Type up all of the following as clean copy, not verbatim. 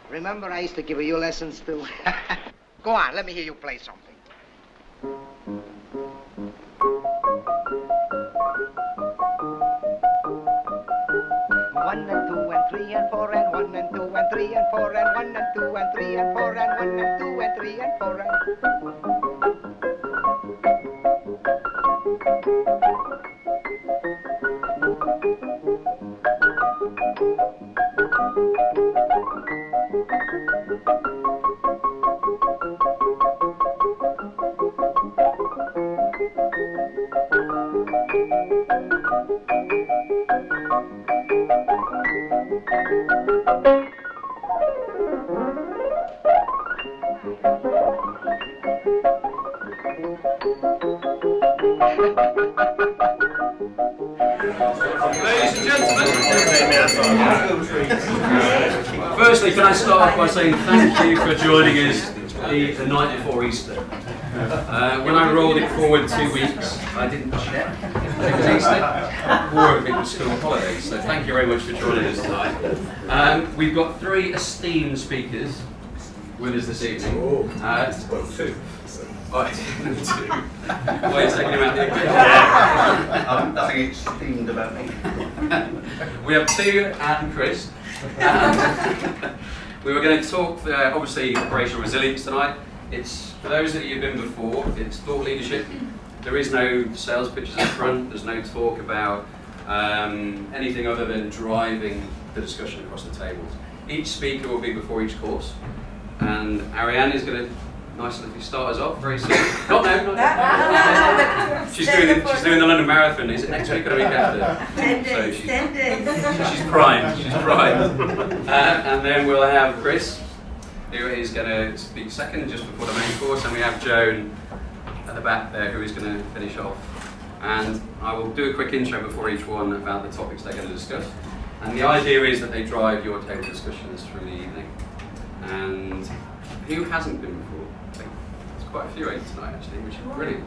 Remember, I used to give you lessons, too? Go on, let me hear you play something. 1 and 2 and 3 and 4 and 1 and 2 and 3 and 4 and 1 and 2 and 3 and 4 and 1 and 2 and 3 and 4 and... Ladies and gentlemen, firstly, can I start off by saying thank you for joining us the night before Easter. When I rolled it forward 2 weeks, I didn't check if it was Easter or if it was school holidays, so thank you very much for joining us tonight. We've got 3 esteemed speakers with us this evening. Two. Right, 2. Why are you taking him out the equation? Nothing esteemed about me. We have 2 and Chris. We were going to talk, obviously, operational resilience tonight. It's, for those of you who've been before, it's thought leadership. There is no sales pitches up front, there's no talk about anything other than driving the discussion across the tables. Each speaker will be before each course, and Ariane is going to nicely start us off very soon. Not now, not now. She's doing the London Marathon. Is it next week or the week after? 10 days. So 10 days. She's primed. She's primed. And then we'll have Chris, who is going to speak second, just before the main course, and we have Joan at the back there, who is going to finish off. And I will do a quick intro before each one about the topics they're going to discuss. And the idea is that they drive your table discussions through the evening. And who hasn't been before? There's quite a few tonight actually, which is brilliant,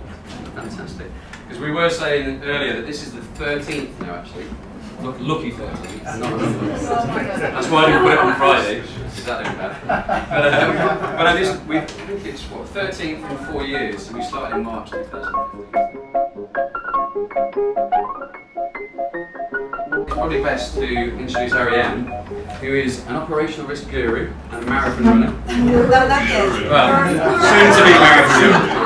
fantastic. Because we were saying earlier that this is the 13th now actually. Lucky 13th, not a number. That's why I didn't put it on Friday. Exactly bad. But I think it's what, 13th in 4 years, and we started in March 2015. It's probably best to introduce Ariane, who is an operational risk guru and a marathon runner. Well, soon to be marathon runner.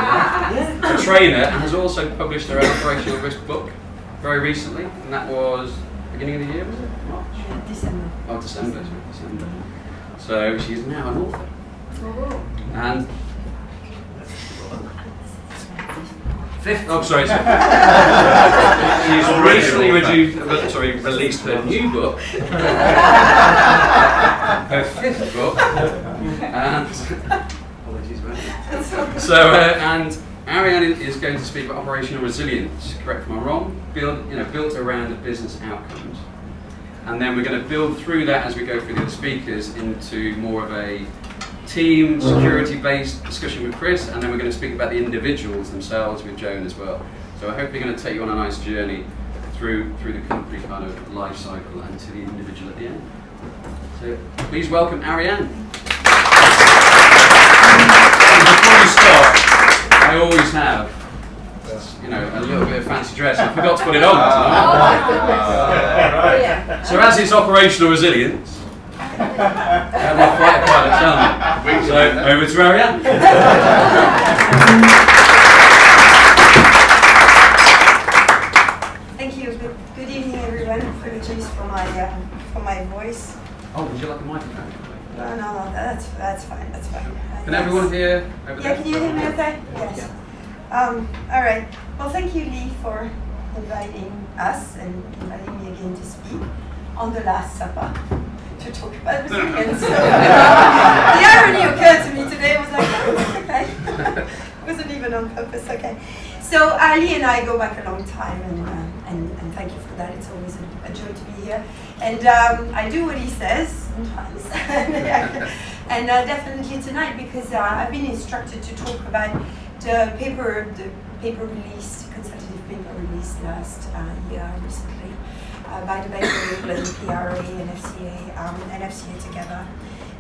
A trainer, and has also published her own operational risk book very recently, and that was beginning of the year, was it? March? December. Oh, December. So she's now an author. And she's recently released her new book, her 5th book, and apologies about that. So, and Ariane is going to speak about operational resilience. Correct me if I'm wrong. Built around the business outcomes, and then we're going to build through that as we go through the other speakers into more of a team, security-based discussion with Chris, and then we're going to speak about the individuals themselves with Joan as well. So I hope we're going to take you on a nice journey through the company kind of life cycle and to the individual at the end. So please welcome Ariane. Before we start, I always have, a little bit of fancy dress. I forgot to put it on tonight. So as it's operational resilience, I have my fighter pilot tell me. So over to Ariane. Thank you. Good evening, everyone. Apologies for my voice. Oh, would you like a microphone? No, that's fine. That's fine. Can everyone hear over there? Yeah, can you hear me okay? Yes. All right. Well, thank you, Lee, for inviting us and inviting me again to speak on the Last Supper to talk about resilience. The irony occurred to me today. I was like, oh, okay. It wasn't even on purpose. Okay. So Lee and I go back a long time, and thank you for that. It's always a joy to be here. And I do what he says sometimes, and definitely tonight, because I've been instructed to talk about the paper released, consultative paper released last year recently by the Bank of England, PRA, and FCA together.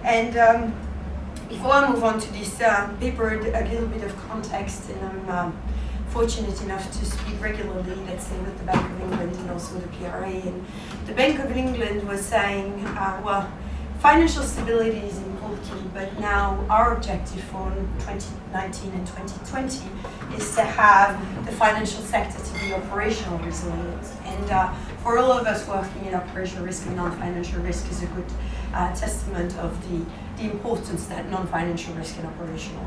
And before I move on to this paper, a little bit of context, and I'm fortunate enough to speak regularly, let's say, with the Bank of England and also the PRA. And the Bank of England was saying, well, financial stability is important, but now our objective for 2019 and 2020 is to have the financial sector to be operational resilient. And for all of us working in operational risk and non-financial risk is a good testament of the importance that non-financial risk and operational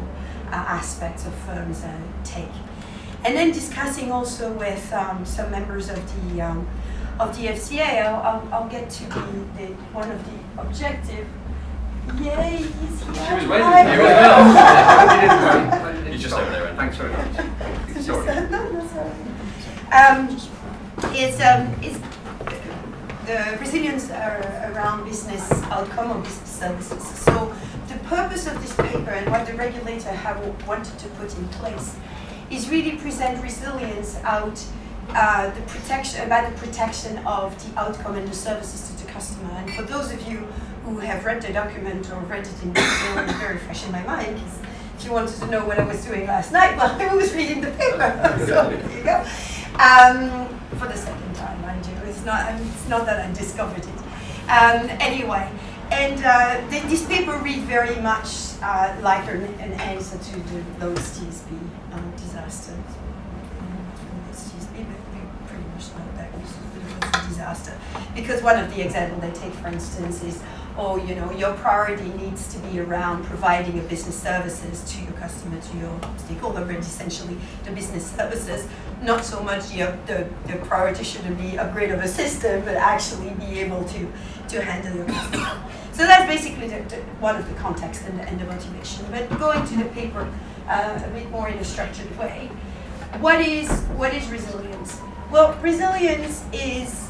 aspects of firms take. And then discussing also with some members of the FCA, I'll get to one of the objectives. Yay, he's here. She was waiting for you as well. You're just over there, Andy. Thanks very much. Sorry. No, sorry. Is the resilience around business outcome of business services. So the purpose of this paper and what the regulator have wanted to put in place is really present resilience out about the protection of the outcome and the services to the customer. And for those of you who have read the document or read it in detail, it's very fresh in my mind, because if you wanted to know what I was doing last night, well, I was reading the paper. So there you go. For the second time, mind you. It's not that I discovered it. Anyway, and this paper read very much like an answer to those TSB disasters. Pretty much like that was a disaster. Because one of the examples they take, for instance, is, your priority needs to be around providing a business services to your customer, to your stakeholder, but essentially the business services. Not so much the priority shouldn't be upgrade of a system, but actually be able to handle your customer. So that's basically one of the context and the motivation. But going to the paper a bit more in a structured way, what is resilience? Well, resilience is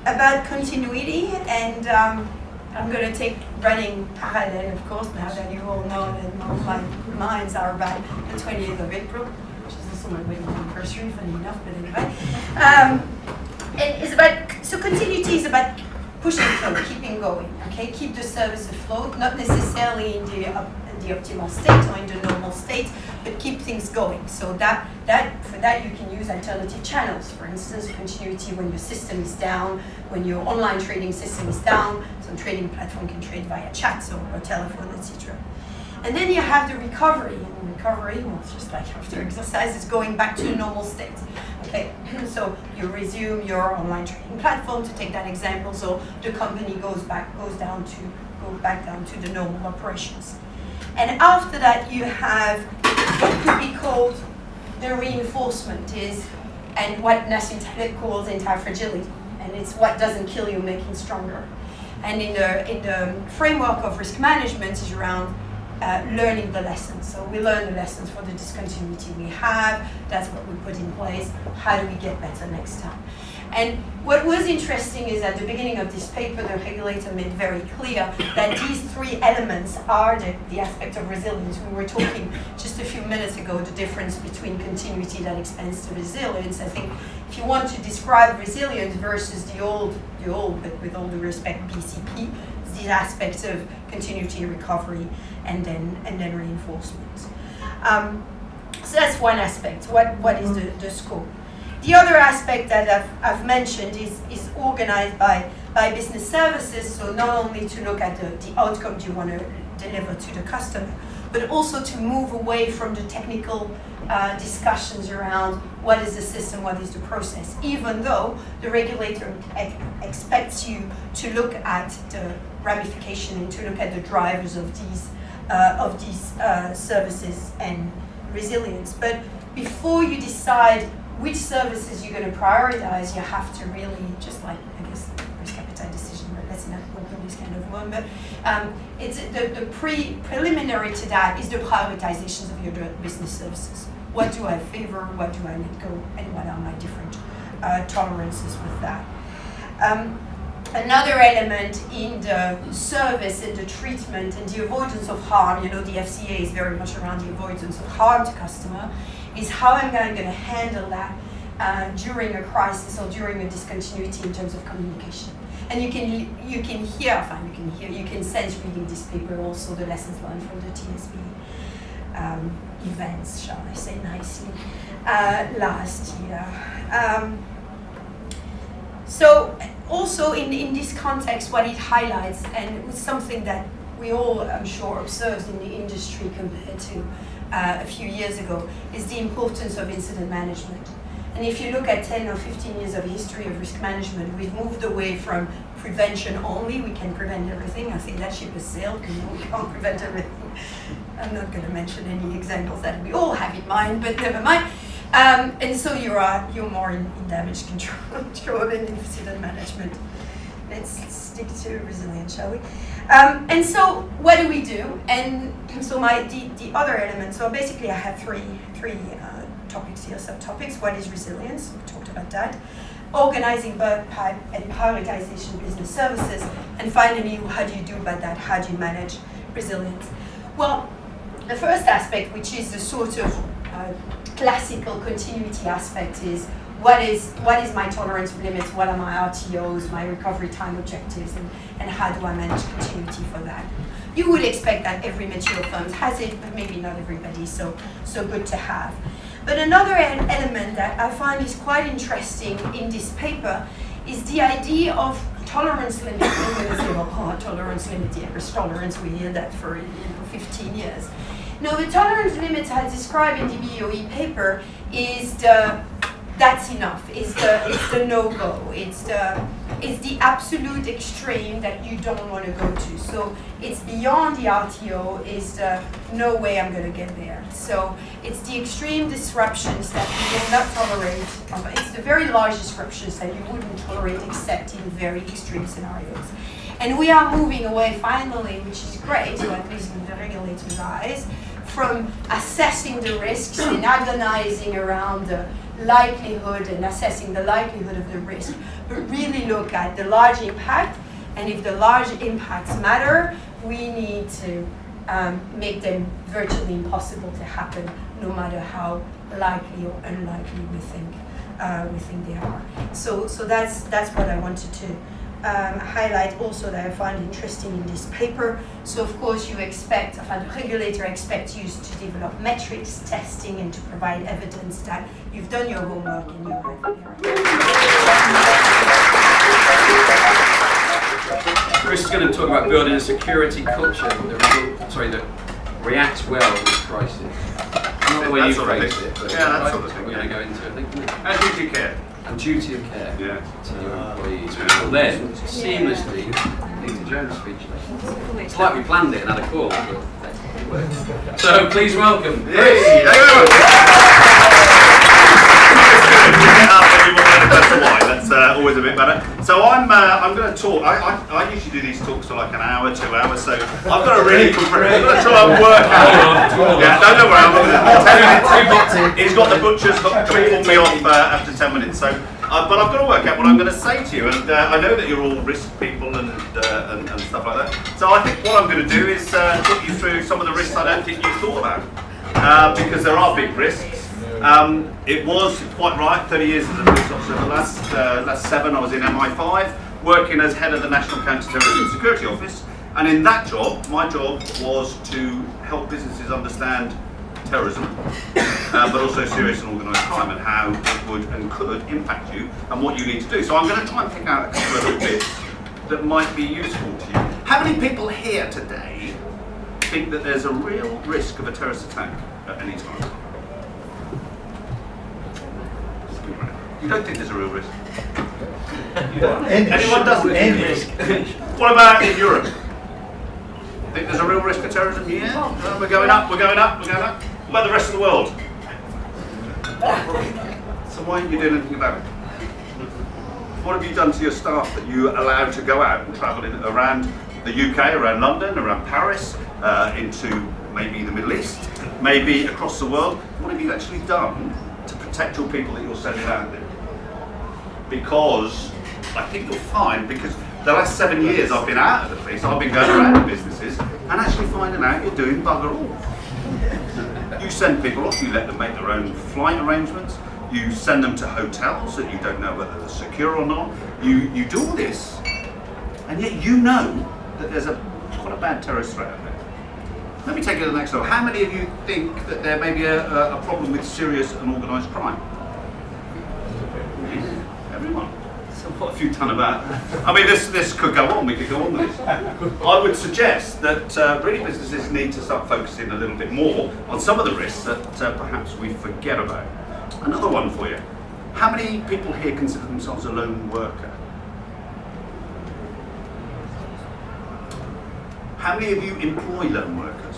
about continuity, and I'm going to take running parallel, of course, now that you all know that my minds are about the 20th of April, which is also my wedding anniversary, funny enough, but anyway. And it's about, so continuity is about pushing through, keeping going, okay? Keep the service afloat, not necessarily in the optimal state or in the normal state, but keep things going. So for that you can use alternative channels. For instance, continuity when your system is down, when your online trading system is down, some trading platform can trade via chats or telephone, etc. And then you have the recovery. And recovery, well, it's just like after exercise, is going back to a normal state. Okay, so you resume your online trading platform, to take that example, so the company goes back down to the normal operations. And after that, you have what could be called the reinforcement, and what Nassim Taleb calls anti-fragility, and it's what doesn't kill you, making stronger. And in the framework of risk management is around learning the lessons. So we learn the lessons for the discontinuity we have. That's what we put in place. How do we get better next time? And what was interesting is at the beginning of this paper, the regulator made very clear that these three elements are the aspect of resilience. We were talking just a few minutes ago, the difference between continuity that expands to resilience. I think if you want to describe resilience versus the old, but with all due respect, BCP, it's these aspects of continuity, recovery, and then reinforcement. So that's one aspect. What is the scope? The other aspect that I've mentioned is organized by business services, so not only to look at the outcome you want to deliver to the customer, but also to move away from the technical discussions around what is the system, what is the process, even though the regulator expects you to look at the ramification and to look at the drivers of these services and resilience. But before you decide which services you're going to prioritize, you have to really, just like, I guess, risk appetite decision, but let's not go through this kind of one, but it's the preliminary to that is the prioritizations of your business services. What do I favor, what do I let go, and what are my different tolerances with that. Another element in the service and the treatment and the avoidance of harm, the FCA is very much around the avoidance of harm to customer, is how I'm going to handle that during a crisis or during a discontinuity in terms of communication. And you can sense reading this paper also the lessons learned from the TSB events, shall I say nicely, last year. So also in this context, what it highlights, and it was something that we all, I'm sure, observed in the industry compared to a few years ago, is the importance of incident management. And if you look at 10 or 15 years of history of risk management, we've moved away from prevention only. We can prevent everything. I think that ship has sailed. We can't prevent everything. I'm not going to mention any examples that we all have in mind, but never mind. And so you're more in damage control than incident management. Let's stick to resilience, shall we? And so what do we do? And so the other element. So basically, I have three topics here, subtopics. What is resilience? We talked about that. Organizing and prioritization business services. And finally, how do you do about that? How do you manage resilience? Well, the first aspect, which is the sort of classical continuity aspect, is what is my tolerance limits, what are my RTOs, my recovery time objectives, and how do I manage continuity for that? You would expect that every mature firm has it, but maybe not everybody, so good to have. But another element that I find is quite interesting in this paper is the idea of tolerance limit. I'm going to say, well, tolerance limit, yeah, risk tolerance, we hear that for 15 years. No, the tolerance limit as described in the BOE paper is that's enough. It's the no-go. It's the absolute extreme that you don't want to go to. So it's beyond the RTO. It's the no way I'm going to get there. So it's the extreme disruptions that you will not tolerate. It's the very large disruptions that you wouldn't tolerate except in very extreme scenarios. And we are moving away finally, which is great, so at least in the regulator's eyes, from assessing the risks and agonizing around the likelihood and assessing the likelihood of the risk, but really look at the large impact, and if the large impacts matter, we need to make them virtually impossible to happen, no matter how likely or unlikely we think they are. So that's what I wanted to highlight also that I find interesting in this paper. So of course you expect, the regulator expects you to develop metrics, testing, and to provide evidence that you've done your homework and Chris is going to talk about building a security culture that reacts well to this crisis. Not the way you phrased it, but that's sort of thing. we're going to go into, I think. And duty of care. And duty of care to your employees. Yeah. Well, then, seamlessly, into Joan's speech. It's like we planned it and had a call. But so please welcome Chris. Hey, that's always a bit better. So I'm going to talk. I usually do these talks for like an hour, 2 hours. So I've got a really good. I'm going to try and work out. Yeah, don't worry. 10 minutes. He's got the butcher's hook to pull me off after 10 minutes. So, but I've got to work out what I'm going to say to you. And I know that you're all risk people and stuff like that. So I think what I'm going to do is talk you through some of the risks I don't think you thought about, because there are big risks. It was quite right, 30 years as a police officer. The last 7 I was in MI5, working as head of the National Counter-Terrorism Security Office. And in that job, my job was to help businesses understand terrorism, but also serious and organised crime, and how it would and could impact you and what you need to do. So I'm going to try and pick out a couple of little bits that might be useful to you. How many people here today think that there's a real risk of a terrorist attack at any time? You don't think there's a real risk? Anyone doesn't? risk. What about in Europe? Think there's a real risk of terrorism? Yeah. We're going up. What about the rest of the world? So why aren't you doing anything about it? What have you done to your staff that you allowed to go out and travel around the UK, around London, around Paris, into maybe the Middle East, maybe across the world? What have you actually done to protect your people that you're sending out there? Because I think you'll find, because the last 7 years I've been out of the police, I've been going around to businesses and actually finding out you're doing bugger all. You send people off, you let them make their own flight arrangements, you send them to hotels that you don't know whether they're secure or not. You do all this And yet you know that there's quite a bad terrorist threat out there. Let me take it to the next level. How many of you think that there may be a problem with serious and organised crime? Everyone. So what have you done about it? I mean, this could go on. We could go on with this. I would suggest that really businesses need to start focusing a little bit more on some of the risks that perhaps we forget about. Another one for you. How many people here consider themselves a lone worker? How many of you employ lone workers?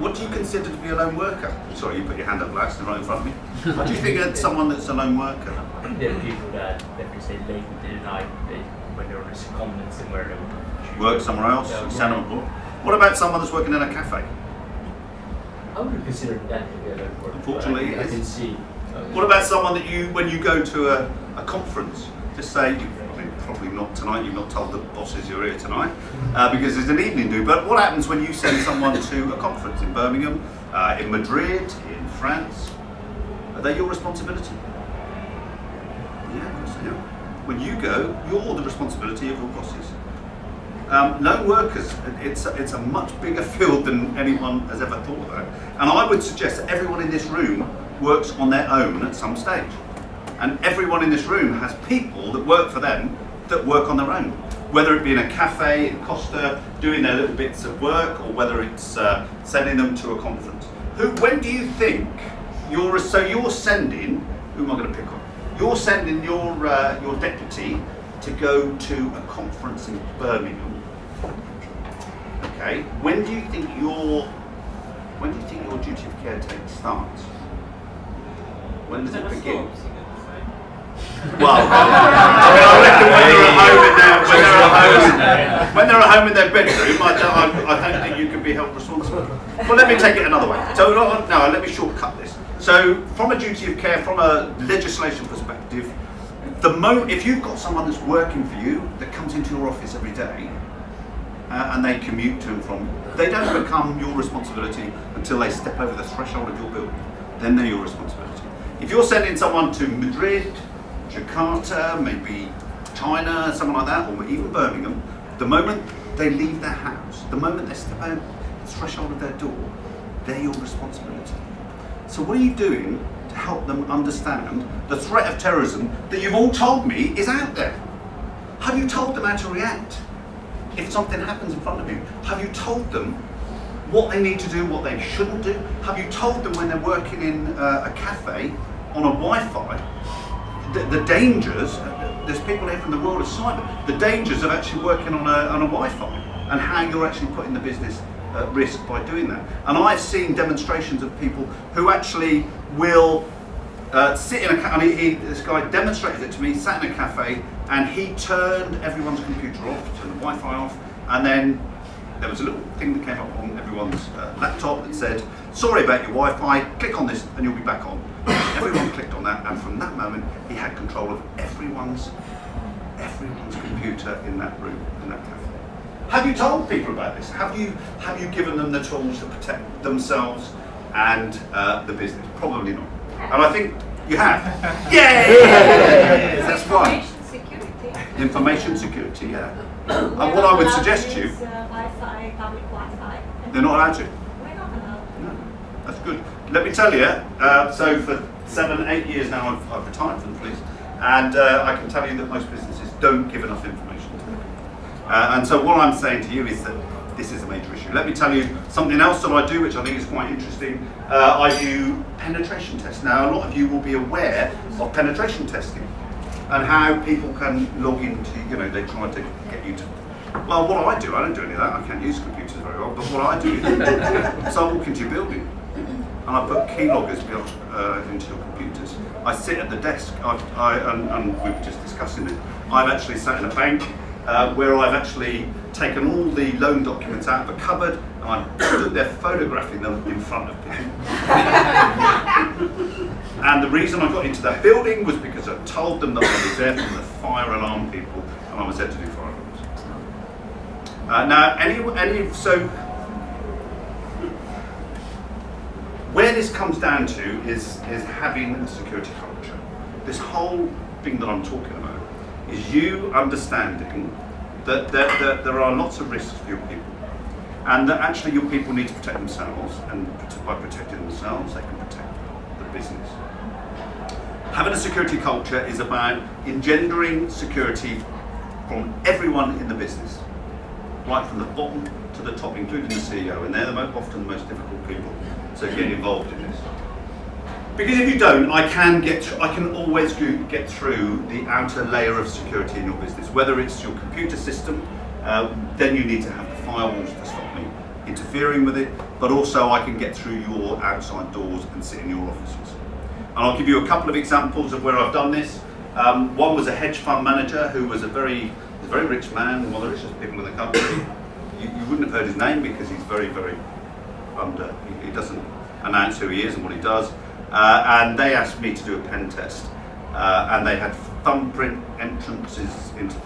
What do you consider to be a lone worker? Sorry, you put your hand up last and right in front of me. What do you think of someone that's a lone worker? There are people that they say late into the night when they're on a secondment somewhere they would Work somewhere else? Yeah, Stand on board? What about someone that's working in a cafe? I would consider that to be a lone worker. Unfortunately, I it can is. see. What about someone that when you go to a conference, just say, probably not tonight, you've not told the bosses you're here tonight, because there's an evening do, but what happens when you send someone to a conference in Birmingham, in Madrid, in France? Are they your responsibility? Yeah, of course they are. When you go, you're the responsibility of your bosses. Lone workers, it's a much bigger field than anyone has ever thought about. And I would suggest that everyone in this room works on their own at some stage. And everyone in this room has people that work for them that work on their own. Whether it be in a cafe, in Costa, doing their little bits of work, or whether it's sending them to a conference. When do you think you're sending, who am I going to pick on? You're sending your deputy to go to a conference in Birmingham. Okay, when do you think your duty of caretaking starts? When does it begin? Well, I reckon when they're at home in their bedroom, I don't think you can be held responsible. Well, let me take it another way. So, no, let me shortcut this. So, from a duty of care, from a legislation perspective, if you've got someone that's working for you, that comes into your office every day, and they commute to and from, they don't become your responsibility until they step over the threshold of your building. Then they're your responsibility. If you're sending someone to Madrid, Jakarta, maybe China, something like that, or even Birmingham, the moment they leave their house, the moment they step over the threshold of their door, they're your responsibility. So what are you doing to help them understand the threat of terrorism that you've all told me is out there? Have you told them how to react if something happens in front of you? Have you told them what they need to do, what they shouldn't do? Have you told them when they're working in a cafe on a Wi-Fi, the dangers, there's people here from the world of cyber, the dangers of actually working on a Wi-Fi and how you're actually putting the business at risk by doing that. And I've seen demonstrations of people who actually will sit in a cafe, this guy demonstrated it to me, sat in a cafe and he turned everyone's computer off, turned the Wi-Fi off, and then there was a little thing that came up on everyone's laptop that said, sorry about your Wi-Fi, click on this and you'll be back on. Everyone clicked on that, and from that moment he had control of everyone's computer in that room, in that cafe. Have you told people about this? Have you given them the tools to protect themselves and the business? Probably not. And I think you have. Yay! That's right. Information security, yeah. And what I would suggest to you, Wi-Fi, public Wi-Fi. they're not allowed to. We're not allowed. No, that's good. Let me tell you, so for 7-8 years now I've retired from the police, and I can tell you that most businesses don't give enough information to them. And so what I'm saying to you is that this is a major issue. Let me tell you something else that I do, which I think is quite interesting. I do penetration tests. Now, a lot of you will be aware of penetration testing and how people can log into, they try to get you to. Well, what I don't do any of that. I can't use computers very well, but what I do is I walk into your building and I put keyloggers into your computers. I sit at the desk, and we were just discussing it. I've actually sat in a bank where I've actually taken all the loan documents out of a cupboard and I stood there photographing them in front of people. And the reason I got into that building was because I told them that I was there from the fire alarm people and I was there to do fire alarms. Now, so where this comes down to is having a security culture. This whole thing that I'm talking about is you understanding that there are lots of risks for your people, and that actually your people need to protect themselves, and by protecting themselves they can protect the business. Having a security culture is about engendering security from everyone in the business, right from the bottom to the top, including the CEO, and they're often the most difficult people to get involved in this. Because if you don't, I can always get through the outer layer of security in your business. Whether it's your computer system, then you need to have the firewalls to stop me interfering with it, but also I can get through your outside doors and sit in your offices. And I'll give you a couple of examples of where I've done this. One was a hedge fund manager who was a very rich man, one of the richest people in the country. You wouldn't have heard his name because he's very he doesn't announce who he is and what he does. And they asked me to do a pen test, and they had thumbprint entrances into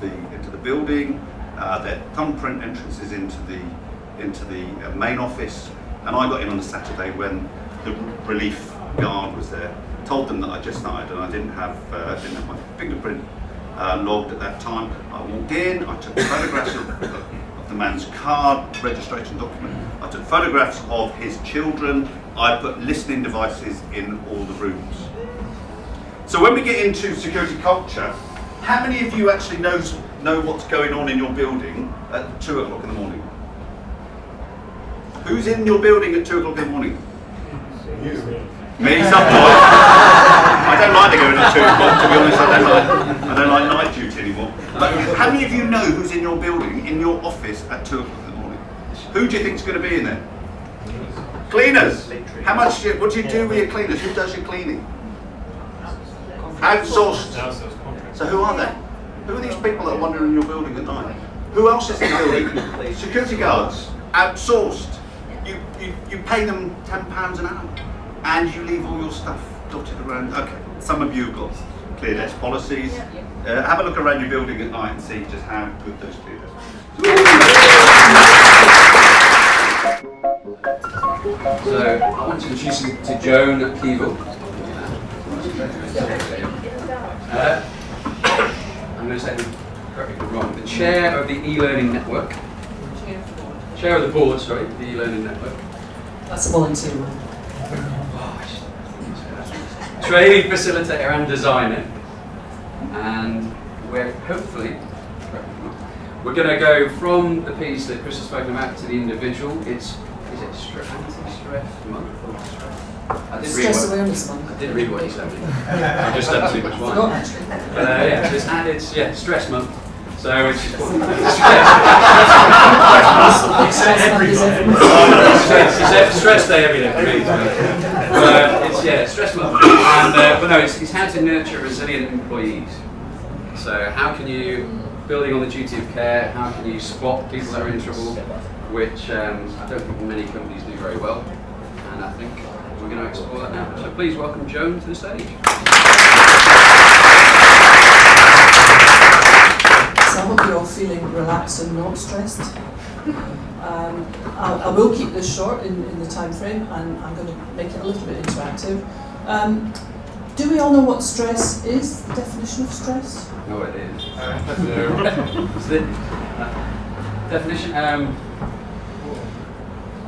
the building. They had thumbprint entrances into the main office, and I got in on a Saturday when the relief guard was there. Told them that I just started and I didn't have my fingerprint logged at that time. I walked in, I took photographs of the man's card, registration document. I took photographs of his children. I put listening devices in all the rooms. So when we get into security culture, how many of you actually know what's going on in your building at 2 o'clock in the morning? Who's in your building at 2 o'clock in the morning? Me, sometimes. I don't like to go in at 2 o'clock, to be honest. I don't like night duty anymore. But how many of you know who's in your building, in your office at 2 o'clock in the morning? Who do you think's going to be in there? Cleaners. How much? What do you do with your cleaners? Who does your cleaning? Outsourced. So who are they? Who are these people that are wandering in your building at night? Who else is in the building? Security guards. Outsourced. You pay them £10 an hour, and you leave all your stuff dotted around. Okay, some of you have got clear desk policies. Have a look around your building at night and see just how good those clear desk So I want to introduce you to Joan Keevil. I'm going to say correctly wrong. The chair of the e-learning network. Chair of the board, sorry, the e-learning network. That's a volunteer one. Training facilitator and designer. And we're hopefully, we're going to go from the piece that Chris has spoken about to the individual. Is it anti-stress month or stress? I didn't Stress awareness month. I didn't read what you said. I've just done too much wine. Not actually. Yeah, it's added, stress month. So it's just stress day every day for me. It's stress month. And but no, it's how to nurture resilient employees. So how can you, building on the duty of care, how can you spot people that are in trouble, which I don't think many companies do very well. And I think we're going to explore that now. So please welcome Joan to the stage. So I hope you're all feeling relaxed and not stressed. I will keep this short in the time frame, and I'm going to make it a little bit interactive. Do we all know what stress is? The definition of stress? No, it is. It's the definition.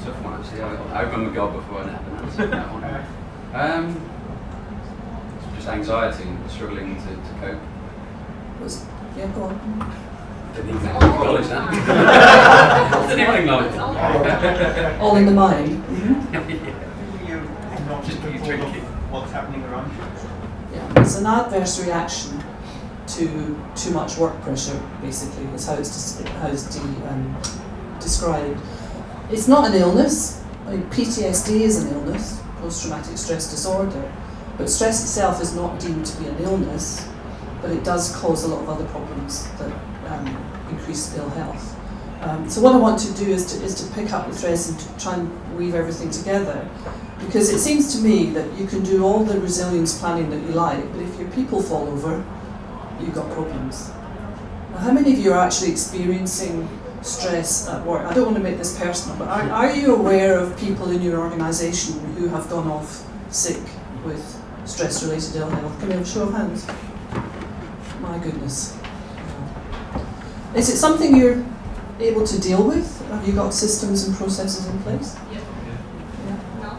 Tough one actually. I remember God before I answered that one. Just anxiety and struggling to cope. Yeah, go on. Didn't even acknowledge that. Didn't even acknowledge it. All in the mind. Just keep drinking. What's happening around you? Yeah, it's an adverse reaction to too much work pressure, basically, is how it's described. It's not an illness. I mean, PTSD is an illness, post-traumatic stress disorder, but stress itself is not deemed to be an illness, but it does cause a lot of other problems that increase ill health. So what I want to do is to pick up the threads and to try and weave everything together, because it seems to me that you can do all the resilience planning that you like, but if your people fall over, you've got problems. Now, how many of you are actually experiencing stress at work? I don't want to make this personal, but are you aware of people in your organisation who have gone off sick with stress-related ill health? Can we have a show of hands? My goodness. Is it something you're able to deal with? Have you got systems and processes in place? Yeah. No.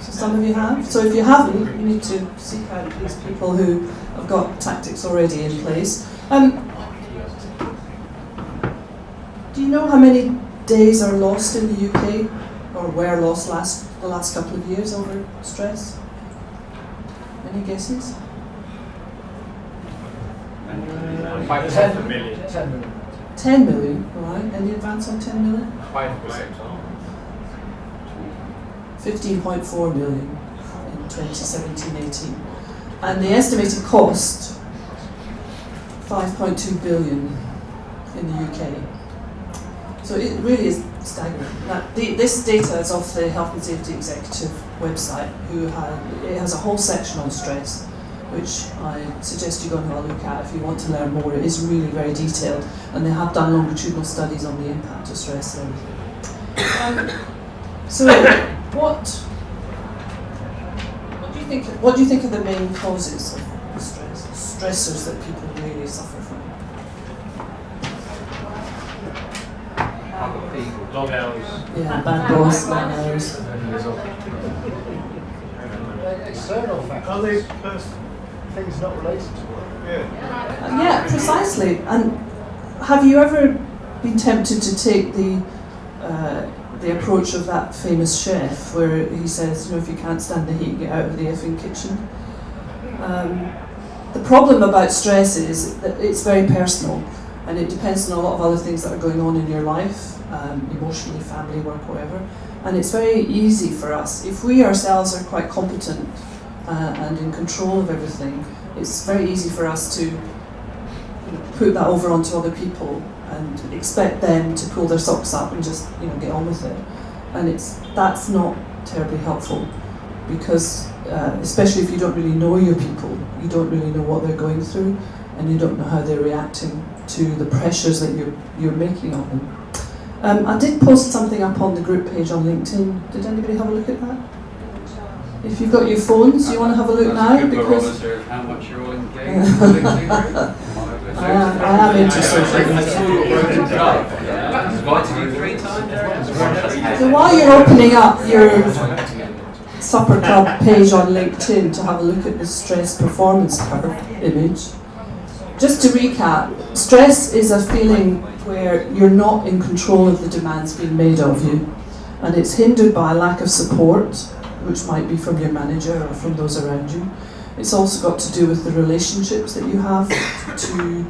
So some of you have. So if you haven't, you need to seek out these people who have got tactics already in place. Do you know how many days are lost in the UK, or were lost the last couple of years over stress? Any guesses? 10 million. 10 million, right? Any advance on 10 million? 5%. 15.4 million in 2017-18. And the estimated cost, 5.2 billion in the UK. So it really is staggering. Now, this data is off the Health and Safety Executive website, it has a whole section on stress, which I suggest you go and have a look at if you want to learn more. It is really very detailed, and they have done longitudinal studies on the impact of stress and everything. So, what do you think are the main causes of stress? Stressors that people really suffer from? Long hours. Yeah, bad boss, long hours. External factors. Are they things not related to work? Yeah. Yeah, precisely. And have you ever been tempted to take the approach of that famous chef, where he says, if you can't stand the heat, get out of the effing kitchen? The problem about stress is that it's very personal, and it depends on a lot of other things that are going on in your life, emotionally, family, work, whatever. And it's very easy for us, if we ourselves are quite competent and in control of everything, it's very easy for us to put that over onto other people and expect them to pull their socks up and just get on with it. And that's not terribly helpful, because especially if you don't really know your people, you don't really know what they're going through, and you don't know how they're reacting to the pressures that you're making on them. I did post something up on the group page on LinkedIn. Did anybody have a look at that? If you've got your phones, you want to have a look now? Because how much you're all engaged. I am interested. Invited you 3 times. So while you're opening up your Supper Club page on LinkedIn to have a look at the stress performance curve image, just to recap, stress is a feeling where you're not in control of the demands being made of you, and it's hindered by a lack of support, which might be from your manager or from those around you. It's also got to do with the relationships that you have to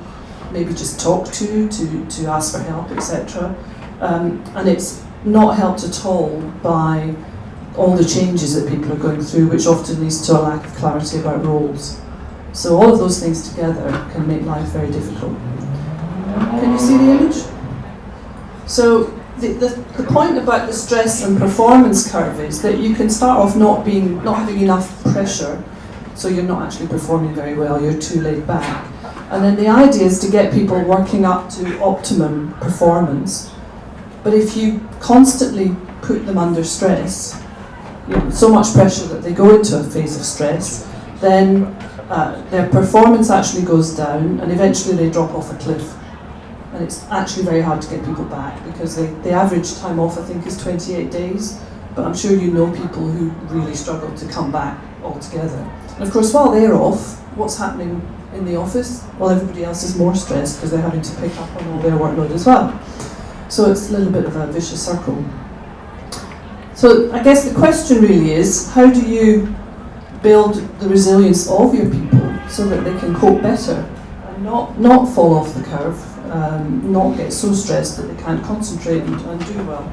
maybe just talk to ask for help, etc. And it's not helped at all by all the changes that people are going through, which often leads to a lack of clarity about roles. So all of those things together can make life very difficult. Can you see the image? So the point about the stress and performance curve is that you can start off not having enough pressure, so you're not actually performing very well, you're too laid back. And then the idea is to get people working up to optimum performance. But if you constantly put them under stress, so much pressure that they go into a phase of stress, then their performance actually goes down, and eventually they drop off a cliff. And it's actually very hard to get people back, because the average time off, I think, is 28 days. But I'm sure you know people who really struggle to come back altogether. And of course, while they're off, what's happening in the office? Well, everybody else is more stressed because they're having to pick up on all their workload as well. So it's a little bit of a vicious circle. So I guess the question really is, how do you build the resilience of your people so that they can cope better and not fall off the curve, not get so stressed that they can't concentrate and do well?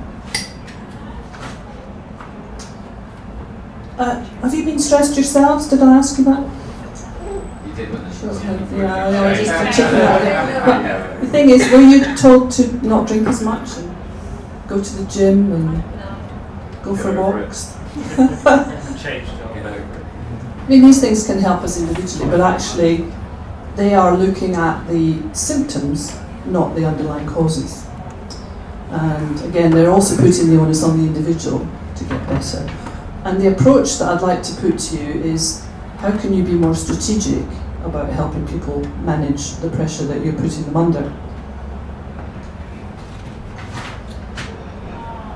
Have you been stressed yourselves? Did I ask you that? You did with Yeah, just to chicken out there. But the thing is, were you told to not drink as much and go to the gym and go for walks? Changed. I mean, these things can help us individually, but actually they are looking at the symptoms, not the underlying causes. And again, they're also putting the onus on the individual to get better. And the approach that I'd like to put to you is, how can you be more strategic about helping people manage the pressure that you're putting them under.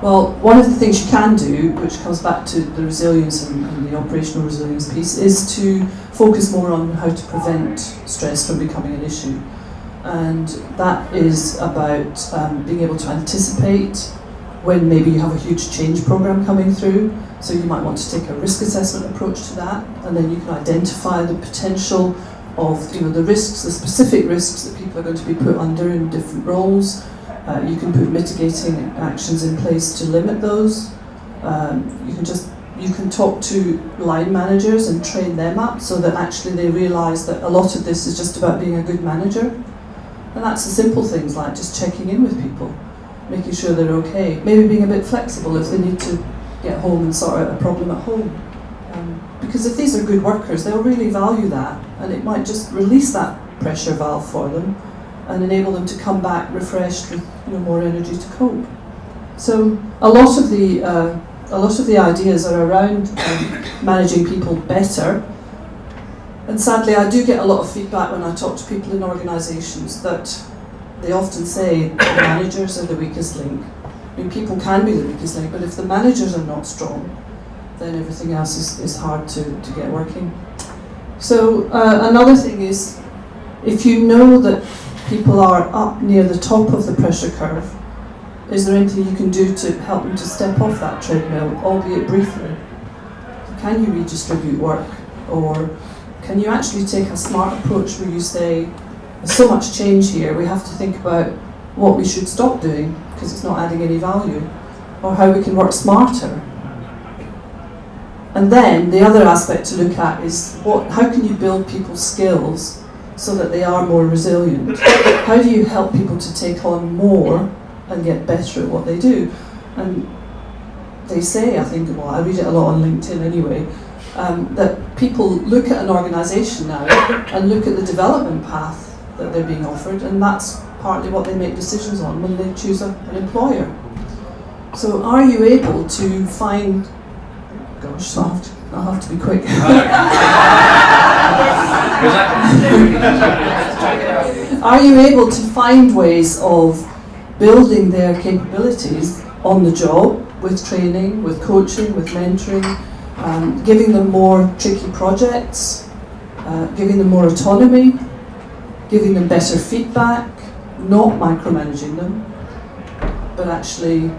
Well, one of the things you can do, which comes back to the resilience and the operational resilience piece, is to focus more on how to prevent stress from becoming an issue. And that is about being able to anticipate when maybe you have a huge change program coming through. So you might want to take a risk assessment approach to that, and then you can identify the potential of the risks, the specific risks that people are going to be put under in different roles. You can put mitigating actions in place to limit those. You can talk to line managers and train them up so that actually they realise that a lot of this is just about being a good manager. And that's the simple things like just checking in with people, making sure they're okay, maybe being a bit flexible if they need to get home and sort out a problem at home. Because if these are good workers, they'll really value that, and it might just release that pressure valve for them and enable them to come back refreshed with more energy to cope. So a lot of the ideas are around managing people better. And sadly, I do get a lot of feedback when I talk to people in organisations that they often say the managers are the weakest link. I mean, people can be the weakest link, but if the managers are not strong, then everything else is hard to get working. So another thing is, if you know that people are up near the top of the pressure curve, is there anything you can do to help them to step off that treadmill, albeit briefly? Can you redistribute work? Or can you actually take a smart approach where you say, there's so much change here, we have to think about what we should stop doing because it's not adding any value, or how we can work smarter. And then the other aspect to look at is how can you build people's skills so that they are more resilient? How do you help people to take on more and get better at what they do? And they say, I think, well, I read it a lot on LinkedIn anyway, that people look at an organisation now and look at the development path that they're being offered, and that's partly what they make decisions on when they choose an employer. So are you able to find, gosh, so I'll have to be quick. Are you able to find ways of building their capabilities on the job with training, with coaching, with mentoring, giving them more tricky projects, giving them more autonomy, giving them better feedback, not micromanaging them, but actually,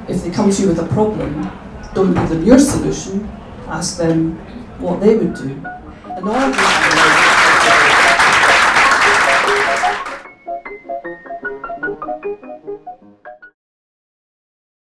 if they come to you with a problem, don't give them your solution, ask them what they would do. And all of this